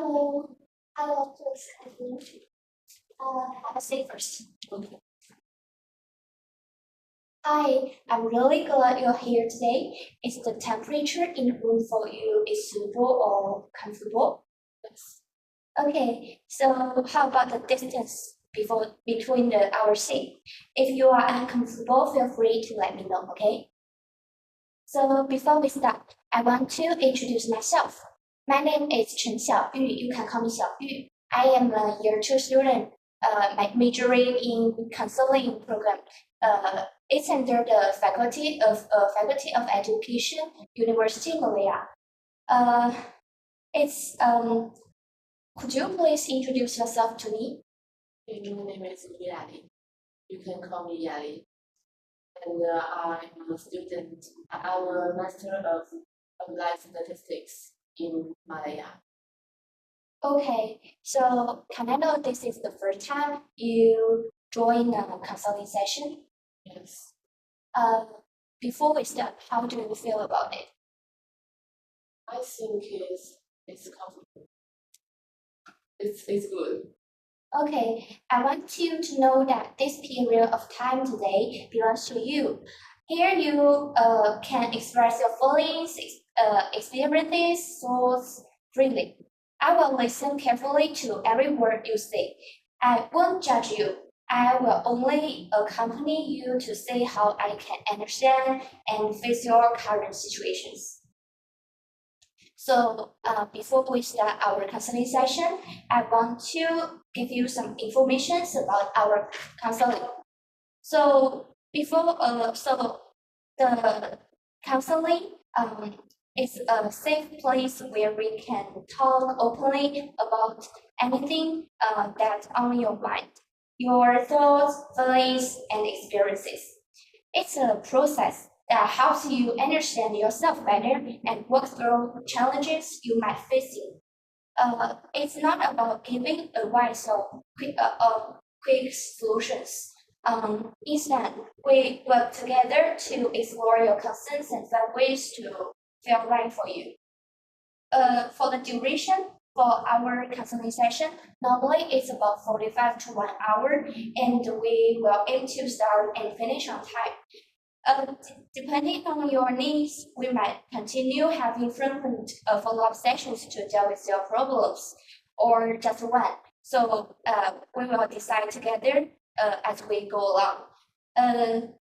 Hello. Hello, please continue. Have a seat first. Okay. Hi, I'm really glad you're here today. Is the temperature in the room for you is suitable or comfortable? Yes. Okay, so how about the distance between our seat? If you are uncomfortable, feel free to let me know, okay? So before we start, I want to introduce myself. My name is Chen. You can call me Xiaoyu. I am a year 2 student, majoring in counseling program. It's under the Faculty of Education, University Malaya. Could you please introduce yourself to me? My name is Yali. You can call me Yali. And I'm a student at our Master of Applied Statistics in Malaya. Okay, so can I know this is the first time you join a counseling session? Yes. Before we start, how do you feel about it? I think it's comfortable. It's good. Okay, I want you to know that this period of time today belongs to you. Here you can express your feelings, experiences, thoughts freely. I will listen carefully to every word you say. I won't judge you. I will only accompany you to see how I can understand and face your current situations. So before we start our counseling session, I want to give you some information about our counseling. So the counseling is a safe place where we can talk openly about anything that's on your mind, your thoughts, feelings, and experiences. It's a process that helps you understand yourself better and work through challenges you might face. It's not about giving advice or quick solutions. Instead, we work together to explore your concerns and find ways to feel right for you. For the duration for our counseling session, normally it's about 45 to 1 hour, and we will aim to start and finish on time. Depending on your needs, we might continue having frequent follow-up sessions to deal with your problems, or just one. So we will decide together as we go along.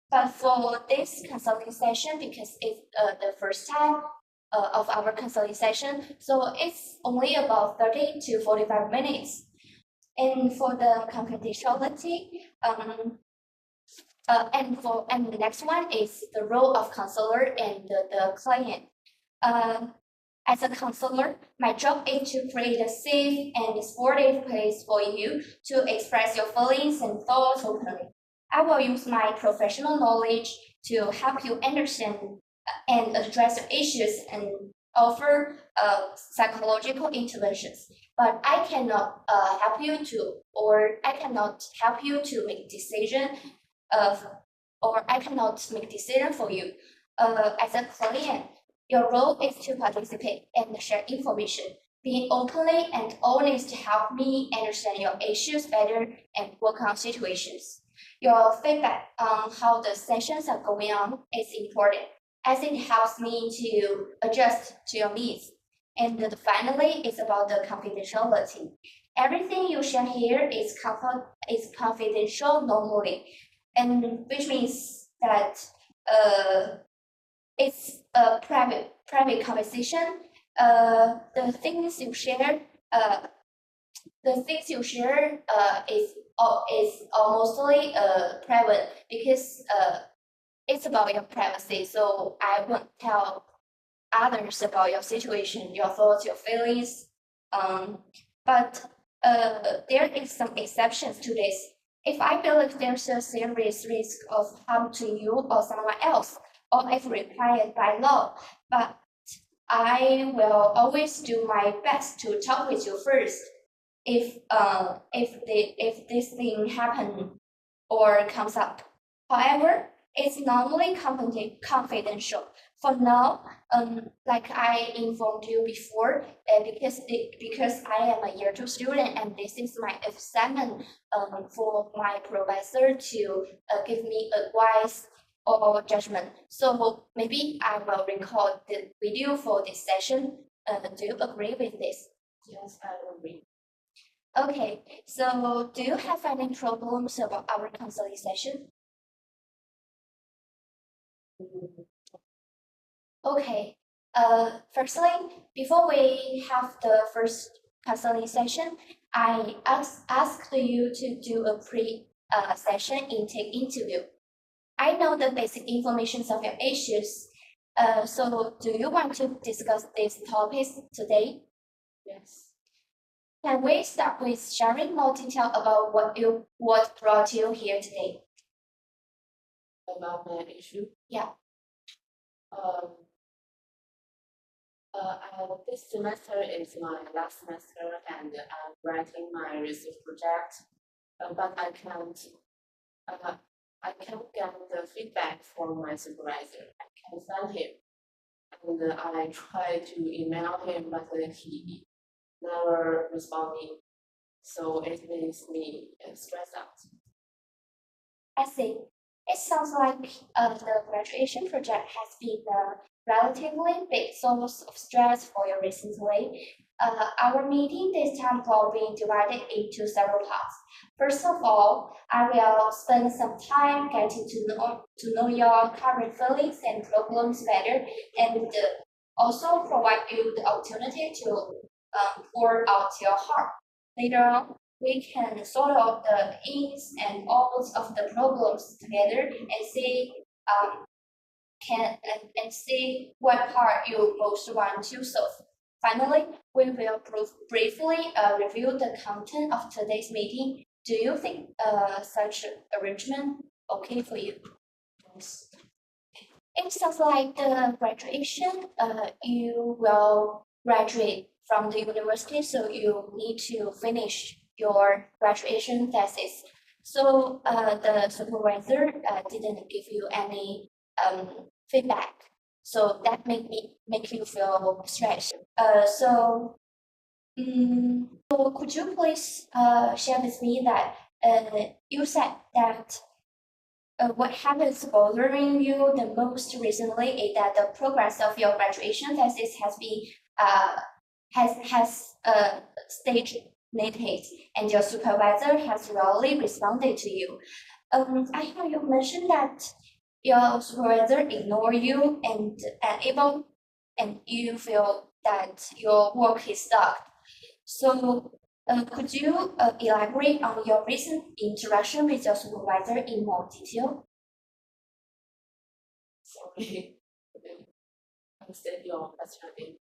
But for this counseling session, because it's the first time of our counseling session, so it's only about 30 to 45 minutes. And for the confidentiality, and the next one is the role of counselor and the client. As a counselor, my job is to create a safe and supportive place for you to express your feelings and thoughts openly. I will use my professional knowledge to help you understand and address your issues and offer psychological interventions. But I cannot help you make decision or I cannot make decision for you. As a client, your role is to participate and share information. Being openly and honest help me understand your issues better and work on situations. Your feedback on how the sessions are going on is important, as it helps me to adjust to your needs. And finally, it's about the confidentiality. Everything you share here is confidential normally, and which means that it's a private conversation. The things you share is mostly private, because it's about your privacy. So I won't tell others about your situation, your thoughts, your feelings. But there is some exceptions to this. If I believe there's a serious risk of harm to you or someone else, or if required by law, but I will always do my best to talk with you first. If this thing happen or comes up. However, it's normally confidential. For now, like I informed you before, because I am a year 2 student and this is my assignment for my professor to give me advice or judgment. So maybe I will record the video for this session. Do you agree with this? Yes, I agree. Okay, so do you have any problems about our counseling session? Mm, Okay. Firstly, before we have the first counseling session, I asked you to do a pre-session intake interview. I know the basic information of your issues. So do you want to discuss these topics today? Yes. Can we start with sharing more detail about what brought you here today? About my issue. Yeah. Um, this semester is my last semester, and I'm writing my research project. But I can't get the feedback from my supervisor. I can't find him, and I try to email him, but he never responding. So it makes me stressed out. I see. It sounds like the graduation project has been a relatively big source of stress for you recently. Our meeting this time will be divided into several parts. First of all, I will spend some time getting to know your current feelings and problems better, and also provide you the opportunity to pour out your heart. Later on, we can sort out the ins and outs of the problems together and see and see what part you most want to solve. Finally, we will briefly review the content of today's meeting. Do you think such arrangement okay for you? Yes. It sounds like the graduation, you will graduate from the university, so you need to finish your graduation thesis. So the supervisor didn't give you any feedback, so that make you feel stressed. So could you please share with me that you said that what happens bothering you the most recently is that the progress of your graduation thesis has been stagnated, and your supervisor has rarely responded to you. I hear you mentioned that your supervisor ignore you and you feel that your work is stuck. So, could you elaborate on your recent interaction with your supervisor in more detail? Sorry. Understand your question.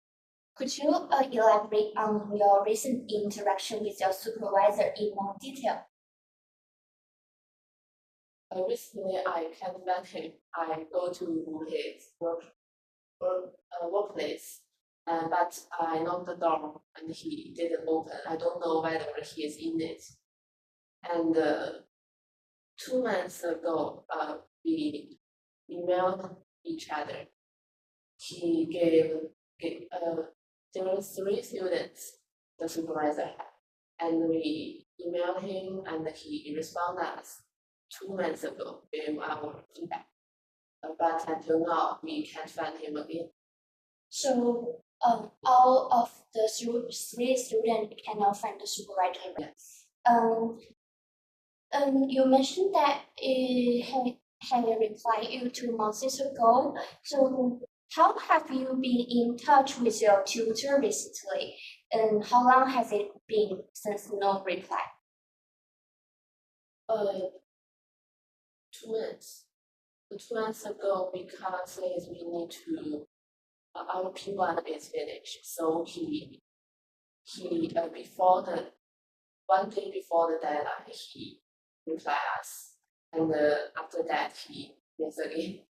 Could you elaborate on your recent interaction with your supervisor in more detail? Recently, I can't met him. I go to his workplace, but I knocked the door and he didn't open. I don't know whether he is in it. And 2 months ago, we emailed each other. He there were 3 students the supervisor had, and we emailed him, and he responded us 2 months ago with our feedback. But until now, we can't find him again. So, all of the 3 students cannot find the supervisor. Yes. You mentioned that it had replied you 2 months ago. So, how have you been in touch with your tutor recently? And how long has it been since no reply? Uh, 2 months. 2 months ago, because we need to our P1 is finished, so he before the 1 day before the deadline he replied us, and after that he yes again.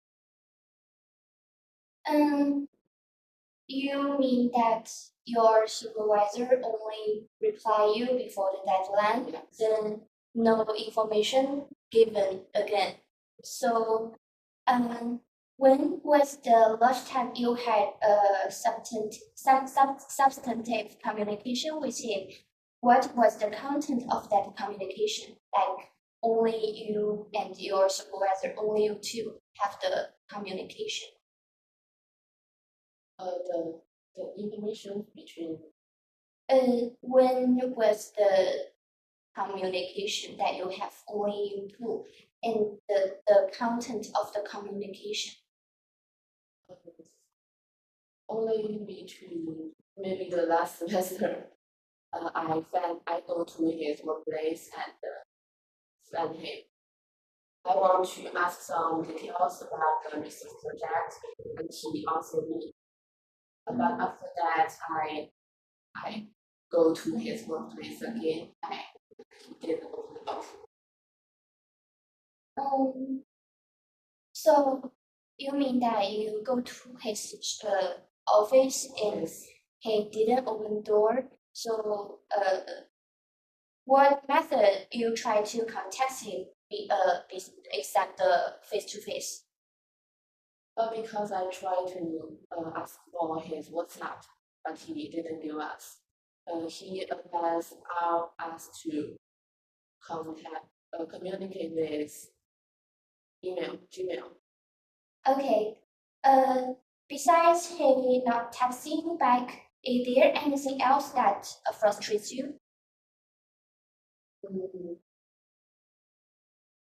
You mean that your supervisor only reply you before the deadline, Yes. then no information given again. So, When was the last time you had a substantive communication with him? What was the content of that communication? Like only you and your supervisor, only you two have the communication. The information between When was the communication that you have only you two and the content of the communication? only between maybe the last semester, I go to his workplace and find him. I want to ask some details about the research project, and he answered me. But after that, I go to his workplace again. He didn't open the door. So you mean that you go to his office and Yes. he didn't open the door? So what method you try to contact him except the face to face? Because I tried to ask for his WhatsApp, but he didn't give us. He advised us to communicate with Gmail. Okay. Besides he not texting back, is there anything else that frustrates you? Mm,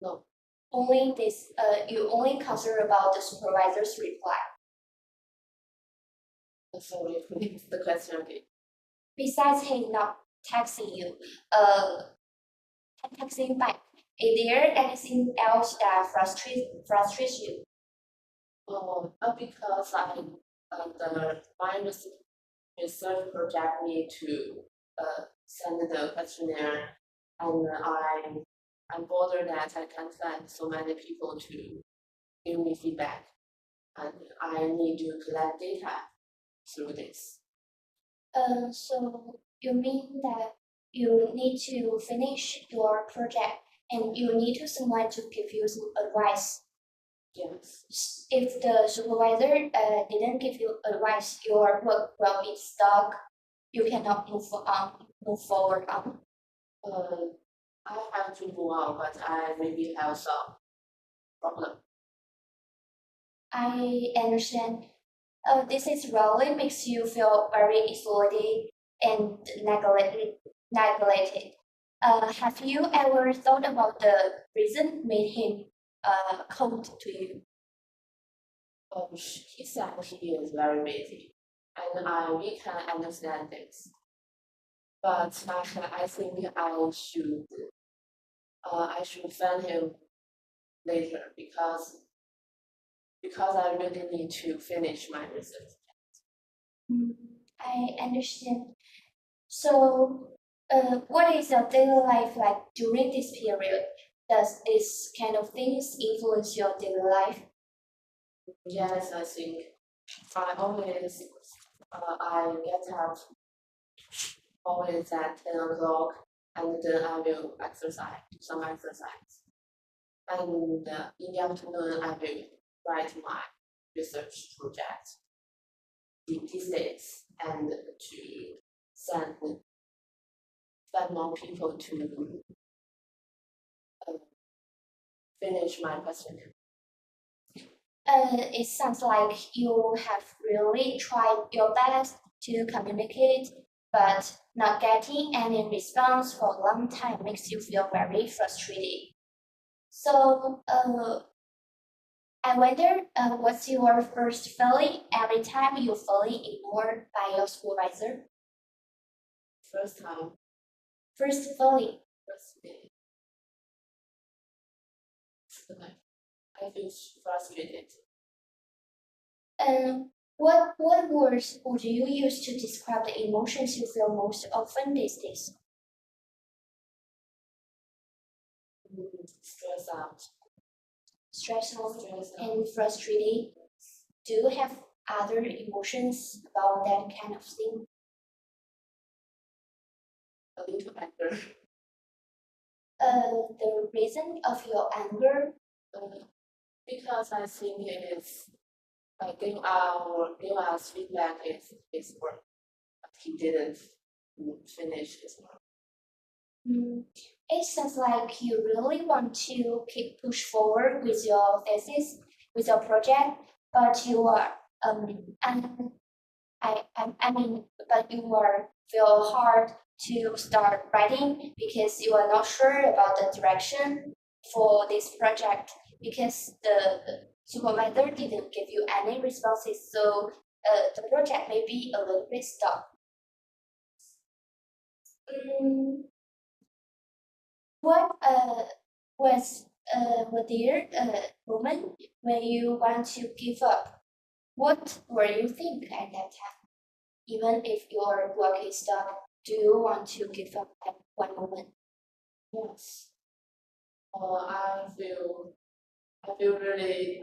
no, Only this. You only concern about the supervisor's reply. sorry, repeat the question again. Besides him not texting you, texting back, is there anything else that frustrates you? Because my research project need to send the questionnaire, and I'm bothered that I can't find so many people to give me feedback, and I need to collect data through this. So you mean that you need to finish your project and you need to someone to give you some advice. Yes. If the supervisor didn't give you advice, your work will be stuck. You cannot move forward on. I have to move on, but I maybe have some problem. I understand. This is really makes you feel very isolated and neglected. Have you ever thought about the reason made him cold to you? He said he is very busy, and we can understand this. But I think I should find him later because I really need to finish my research. I understand. So, what is your daily life like during this period? Does this kind of things influence your daily life? Yes, I think I get up always at 10 o'clock, and then I will exercise, do some exercise. And in the afternoon, I will write my research project these days, and to send more people to finish my question. It sounds like you have really tried your best to communicate, but not getting any response for a long time makes you feel very frustrated. So, I wonder, what's your first feeling every time you feeling ignored by your supervisor? First time, First feeling. first day, I feel frustrated. What words would you use to describe the emotions you feel most often these days? Stress out, Stressful stress out. and frustrated. Do you have other emotions about that kind of thing? A little anger. The reason of your anger, Because I think it is give us feedback is his work, but he didn't finish his work. It sounds like you really want to keep push forward with your thesis, with your project, but you are and I mean, but you are feel hard to start writing because you are not sure about the direction for this project because the supervisor didn't give you any responses, so the project may be a little bit stuck. Mm, what was there a moment when you want to give up? What were you think at that time? Even if your work is done, do you want to give up at one moment? Yes. I feel really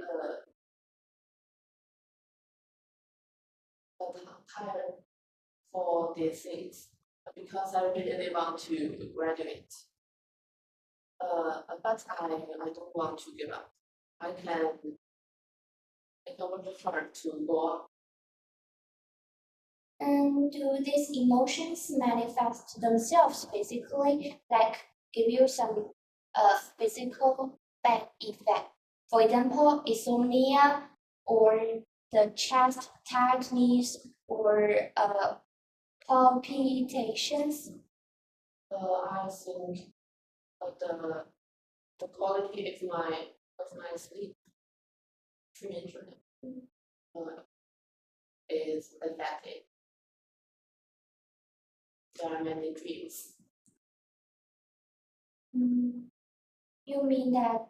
tired for this things because I really want to graduate. But I don't want to give up. I can work hard to go on. And do these emotions manifest themselves physically, like give you some physical bad effect? For example, insomnia or the chest tightness or palpitations. I think the quality of my sleep treatment uh, is affected. There are many dreams. You mean that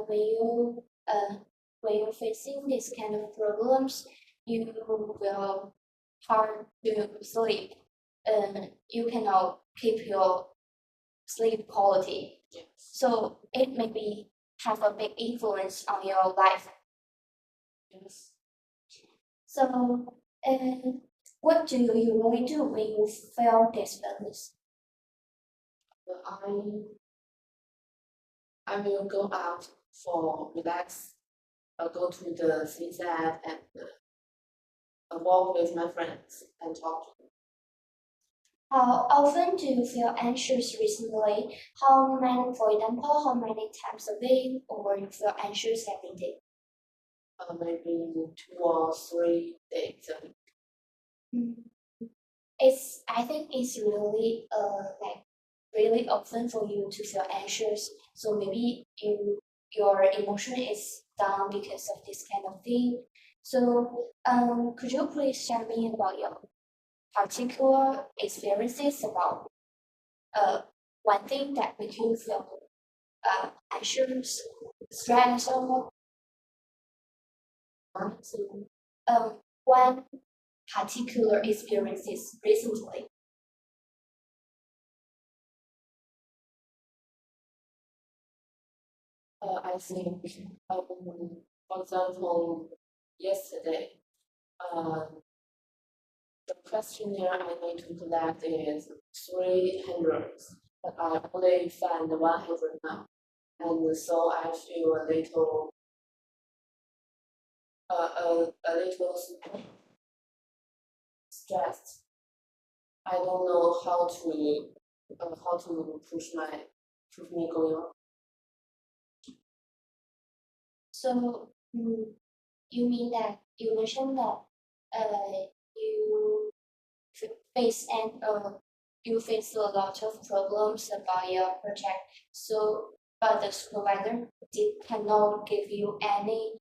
when you're facing this kind of problems, you will hard to sleep. You cannot keep your sleep quality. Yes. So it maybe have a big influence on your life. Yes. So what do you usually do when you feel this illness? I will go out for relax, go to the seaside and walk with my friends and talk. How often do you feel anxious recently? How many, for example, how many times a week, or you feel anxious every day? Maybe 2 or 3 days a week. I think it's really like really often for you to feel anxious. So maybe your emotion is down because of this kind of thing. So could you please share me about your particular experiences about one thing that make you feel anxious, stressed, or one particular experiences recently? I think, for example, yesterday, the questionnaire I need to collect is 300, but I only found 100 now, and so I feel a little stressed. I don't know how to push me going on. So you mean that you mentioned that you face and you face a lot of problems about your project. So, but the supervisor cannot give you any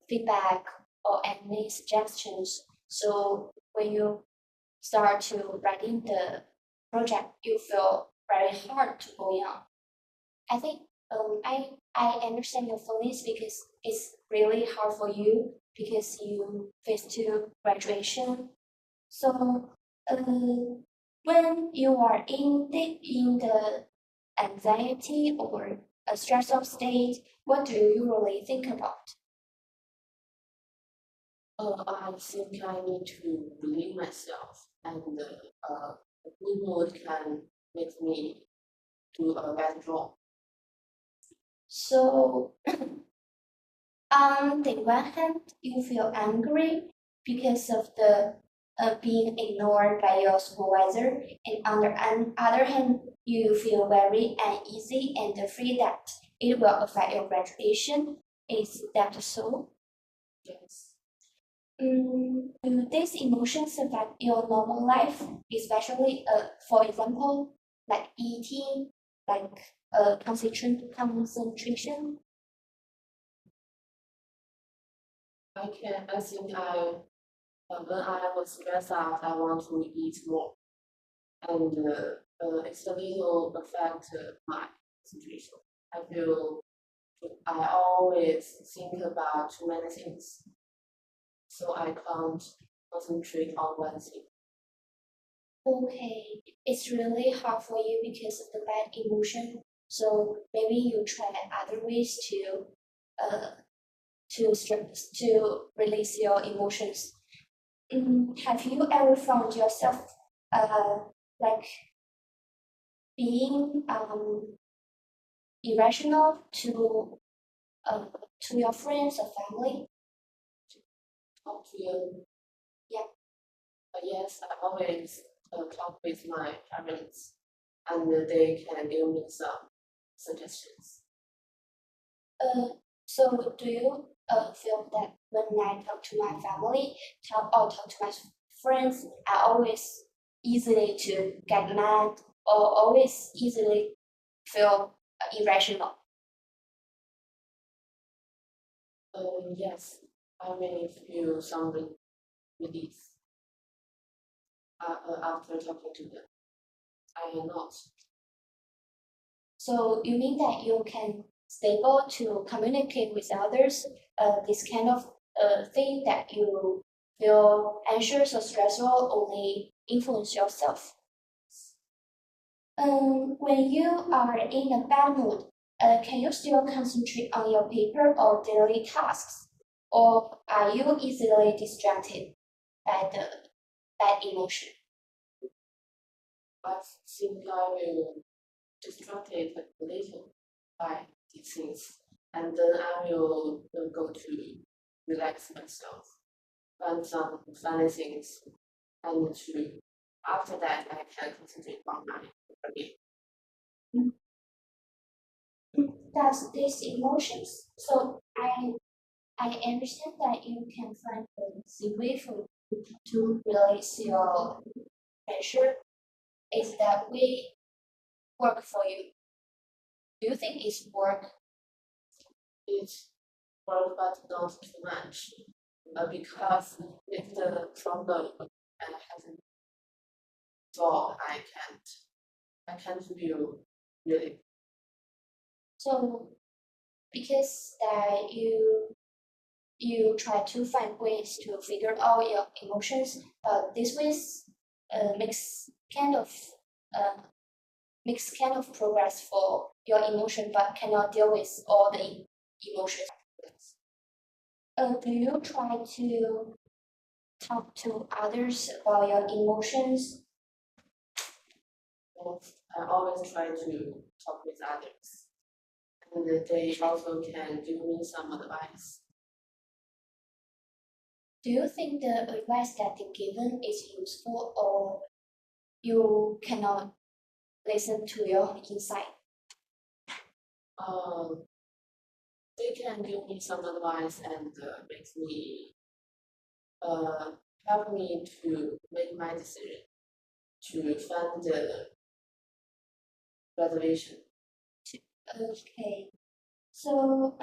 feedback or any suggestions. So when you start to writing the project, you feel very hard to go on. I think I understand your feelings because it's really hard for you because you face to graduation. So when you are in the anxiety or a stressful state, what do you really think about? I think I need to believe myself, and a good mood can make me do a better job. So On the one hand, you feel angry because of the being ignored by your supervisor, and on the other hand, you feel very uneasy and afraid that it will affect your graduation. Is that so? Yes. Do these emotions affect your normal life, especially, for example, like eating, like concentration? I think when I was stressed out, I want to eat more, and it's a little affect my situation. I feel I always think about too many things, so I can't concentrate on one thing. Okay, it's really hard for you because of the bad emotion. So maybe you try other ways uh to release your emotions. Have you ever found yourself like being irrational to your friends or family? Talk to you. Yeah. Yes, I always talk with my parents, and they can give me some suggestions. Uh, so do you feel that when I talk to my family, talk to my friends, I always easily to get mad or always easily feel irrational? Yes, I may feel some relief after talking to them. I am not. So you mean that you can stable to communicate with others, this kind of thing that you feel anxious or stressful only influence yourself. When you are in a bad mood, can you still concentrate on your paper or daily tasks? Or are you easily distracted by the bad emotion? I think I will distracted a little by these things, and then I will go to relax myself, find some funny things, and to after that I can concentrate on my again. Does these emotions, so I understand that you can find a easy way for you to release your pressure. Is that way work for you? Do you think it's work? It's work, but not too much, because if the problem hasn't solved, I can't feel really. So because that you try to find ways to figure out your emotions, but this ways makes uh, kind of progress for your emotion, but cannot deal with all the emotions. Do you try to talk to others about your emotions? I always try to talk with others, and they also can give me some advice. Do you think the advice that they given is useful or you cannot listen to your insight? Um, they can give me some advice and makes me uh, help me to make my decision to fund the reservation. Okay. So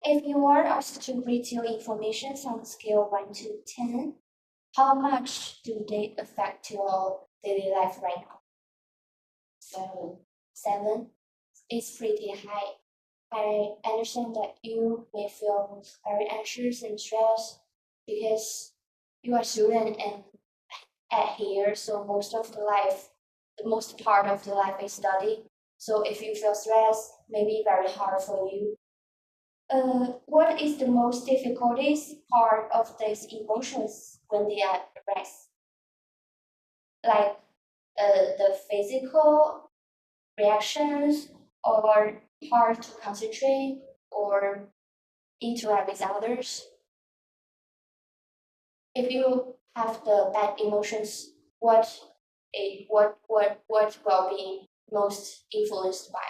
if you are asked to rate your information on a scale 1 to 10, how much do they affect your daily life right now? 7. 7 is pretty high. I understand that you may feel very anxious and stressed because you are student and at here, so the most part of the life is study. So if you feel stressed, maybe very hard for you. What is the most difficulties part of these emotions when they are arise? Like the physical reactions or hard to concentrate or interact with others. If you have the bad emotions, what will be most influenced by?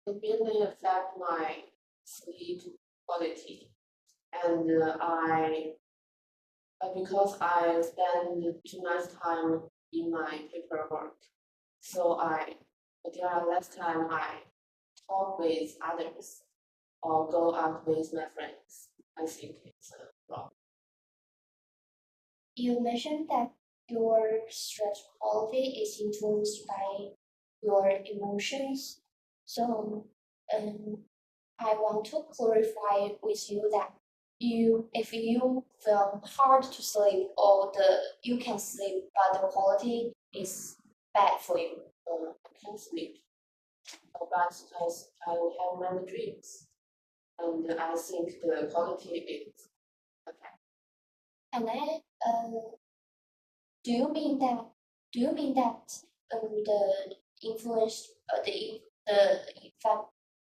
It really affect my sleep quality, and because I spend too much time in my paperwork, so there are less time I talk with others or go out with my friends. I think it's a problem. You mentioned that your stress quality is influenced by your emotions. So, I want to clarify with you that if you feel hard to sleep or you can sleep, but the quality is bad for you. I can't sleep, but I have many dreams, and I think the quality is okay. And then, do you mean that the influence the effect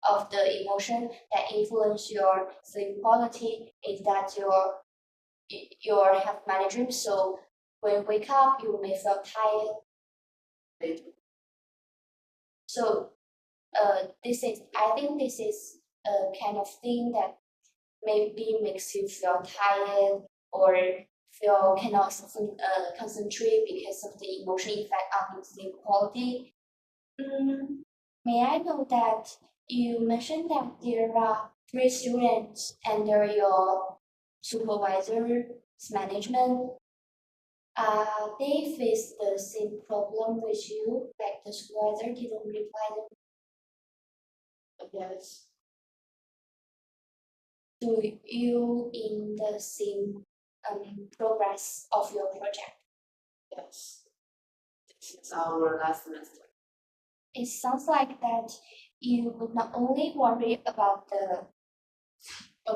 of the emotion that influence your sleep quality is that you have many dreams, so when you wake up you may feel tired. So I think this is a kind of thing that maybe makes you feel tired or cannot concentrate because of the emotional effect on your sleep quality. May I know that you mentioned that there are 3 students under your supervisor's management. They face the same problem with you, like the supervisor didn't reply them. Yes, Do you in the same progress of your project? yes. This is our last semester. It sounds like that you not only worry about the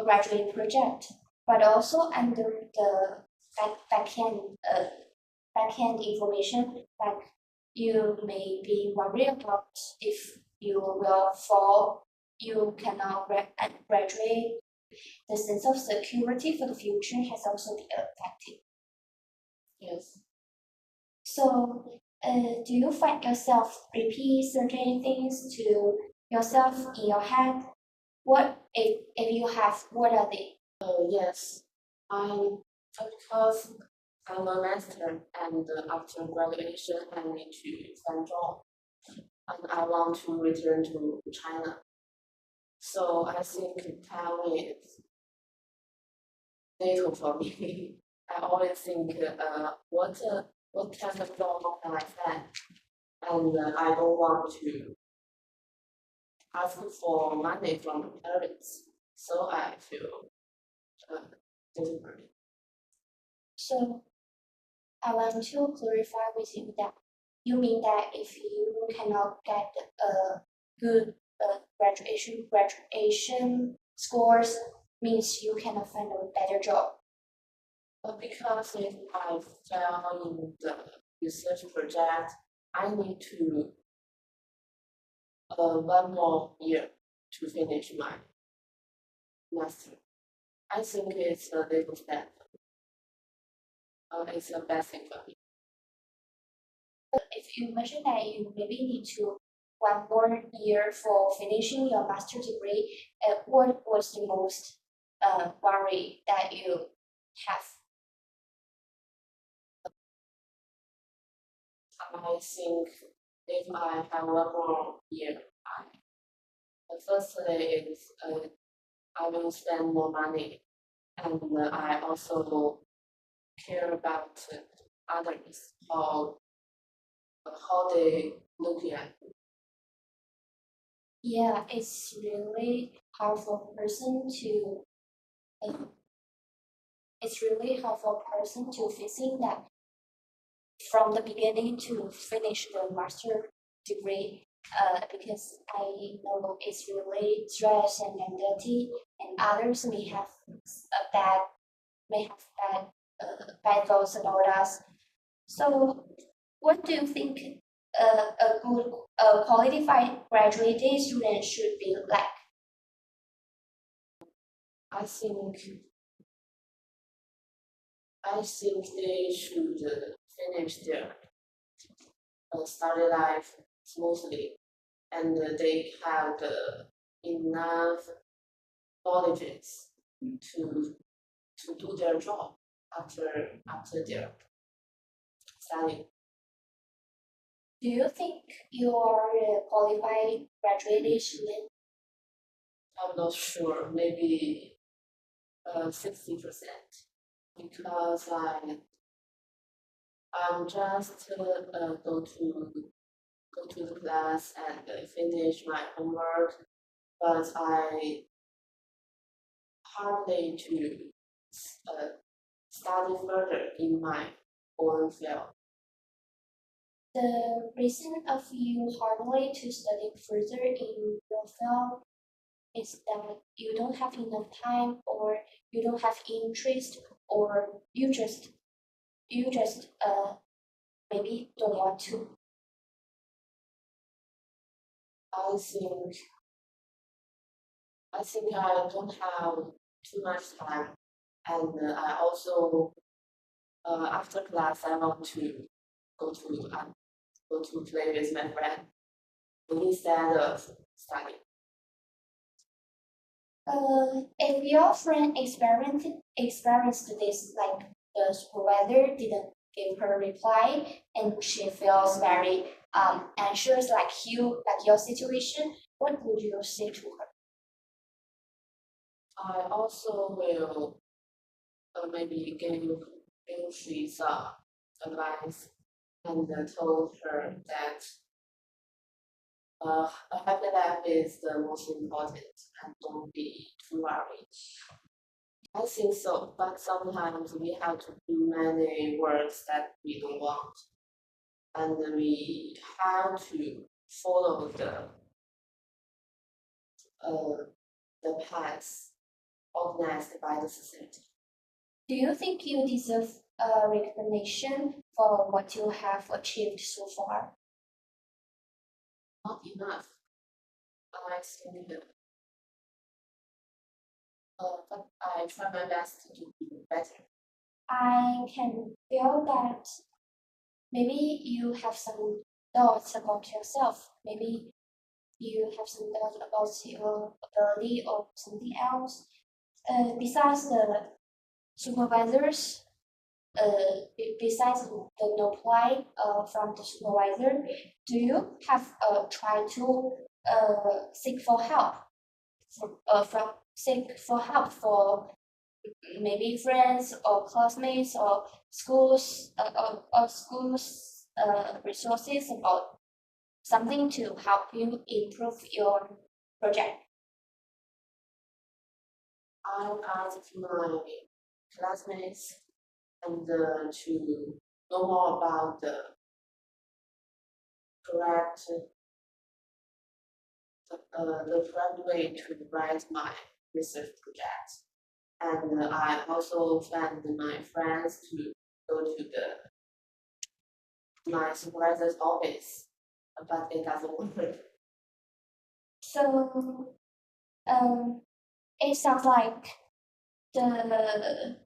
graduate project, but also under the backend information, like you may be worried about if you will fall, you cannot graduate. The sense of security for the future has also been affected. Yes. So, do you find yourself repeat certain things to yourself in your head? What if you have? What are they? Yes. Because I'm a master, and after graduation, I need to find job, and I want to return to China. So I think Taiwan is little for me. I always think, what kind of job can I find? And I don't want to ask for money from parents, so I feel different. So, I want to clarify with you that you mean that if you cannot get a good graduation scores, means you cannot find a better job. But because if I fail in the research project, I need to 1 more year to finish my master. I think it's a little step. It's a bad thing for me. If you mention that you maybe need to 1 more year for finishing your master degree, what was the most worry that you have? I think if I have 1 more year, the first thing is I will spend more money, and I also care about others, how they look at. Yeah, it's really hard for a person to. Uh, it's really hard for a person to facing that from the beginning to finish the master degree. Because I know it's really stress and anxiety, and others may have bad thoughts about us. So, what do you think a good qualified graduated student should be like? I think they should finish their study life smoothly, and they have enough knowledge to do their job after their study. Do you think you are a qualified graduated student? I'm not sure, maybe 60%, because I'm just go to the class and finish my homework, but I hardly to study further in my own field. The reason of you hardly to study further in your field is that you don't have enough time, or you don't have interest, or you just maybe don't want to. I think I don't have too much time, and I also after class I want to go to go to play with my friend instead of studying. If your friend experienced this, like the supervisor didn't give her reply and she feels very anxious, like your situation, what would you say to her? I also will maybe give she some advice and told her that a happy life is the most important and don't be too worried. I think so, but sometimes we have to do many works that we don't want, and we have to follow uh, the path organized by the society. Do you think you deserve a recognition for what you have achieved so far? Not enough. I think, but I try my best to do better. I can feel that maybe you have some thoughts about yourself. Maybe you have some thoughts about your ability or something else. Besides the supervisors, besides the no reply from the supervisor, do you have tried to seek for help seek for help for maybe friends or classmates or schools or schools resources about something to help you improve your project? I asked my classmates and to know more about the correct the correct way to write my research project. And I also planned my friends to go to my supervisor's office, but it doesn't work. So it sounds like the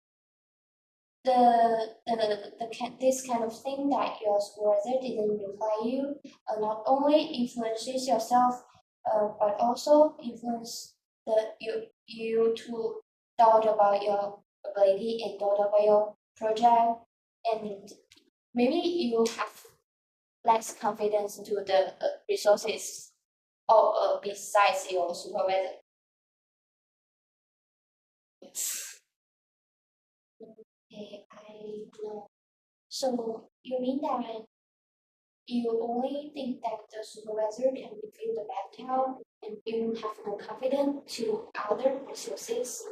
this kind of thing that your supervisor didn't reply you not only influences yourself, but also influence you to doubt about your ability and doubt about your project, and maybe you have less confidence to the resources or besides your supervisor. Yes. Okay, I know. So you mean that you only think that the supervisor can give you the bad help and you have no confidence to other resources?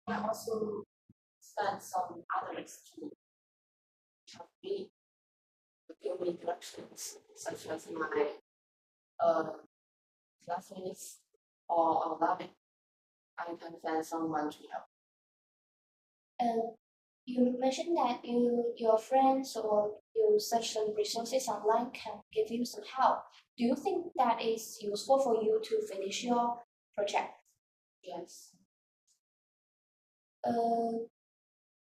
I also sent some others to help me give me directions, such as my uh, classmates or online. I can find someone to help. And You mentioned that your friends or you search some resources online can give you some help. Do you think that is useful for you to finish your project? Yes. Uh,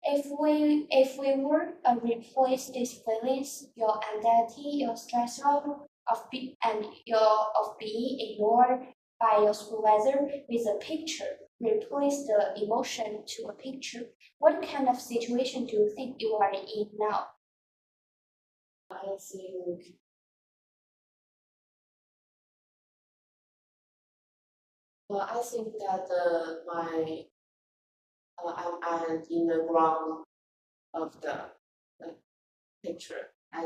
if we were replace these feelings, your anxiety, your stress level and your of being ignored by your supervisor with a picture, replace the emotion to a picture. What kind of situation do you think you are in now? I think I think that I'm in the ground of the picture uh,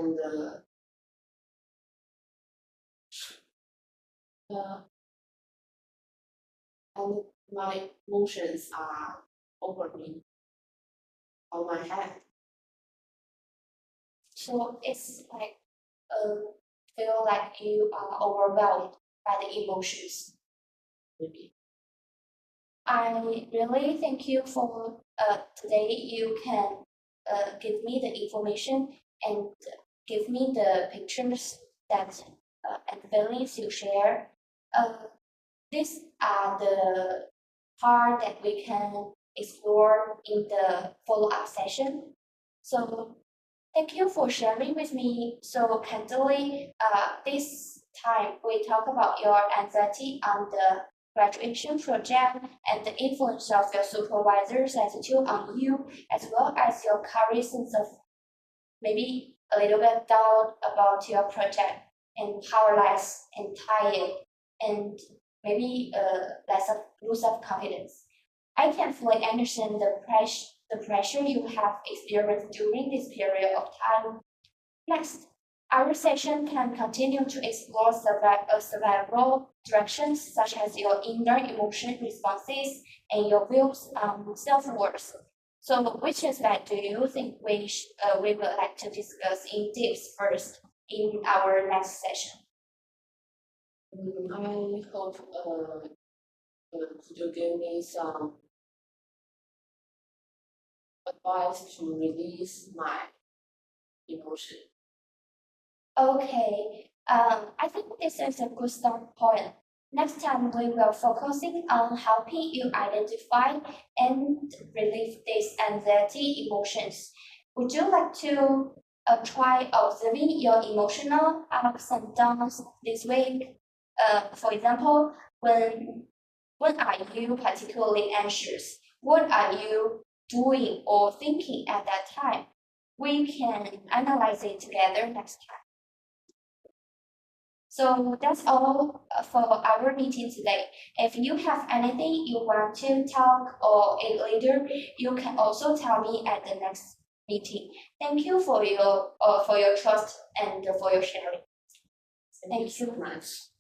and my emotions are over me on my head. So it's like feel like you are overwhelmed by the emotions. Maybe. I really thank you for today. You can give me the information and give me the pictures that and feelings you share. Uh, these are the part that we can explore in the follow-up session. So thank you for sharing with me so candidly. This time we talk about your anxiety on the graduation project and the influence of your supervisor's attitude on you, as well as your current sense of maybe a little bit doubt about your project and powerless and tired and maybe less of lose of confidence. I can fully understand the pressure you have experienced during this period of time. Next, our session can continue to explore several directions such as your inner emotion responses and your views on self-worth. So which aspect do you think we would like to discuss in depth first in our next session? I hope could you give me some advice to release my emotion? Okay, I think this is a good start point. Next time we will focusing on helping you identify and relieve these anxiety emotions. Would you like to try observing your emotional ups and downs this week? For example, when are you particularly anxious? What are you doing or thinking at that time? We can analyze it together next time. So that's all for our meeting today. If you have anything you want to talk or later, you can also tell me at the next meeting. Thank you for your trust and for your sharing. Thank you Thank you. so much.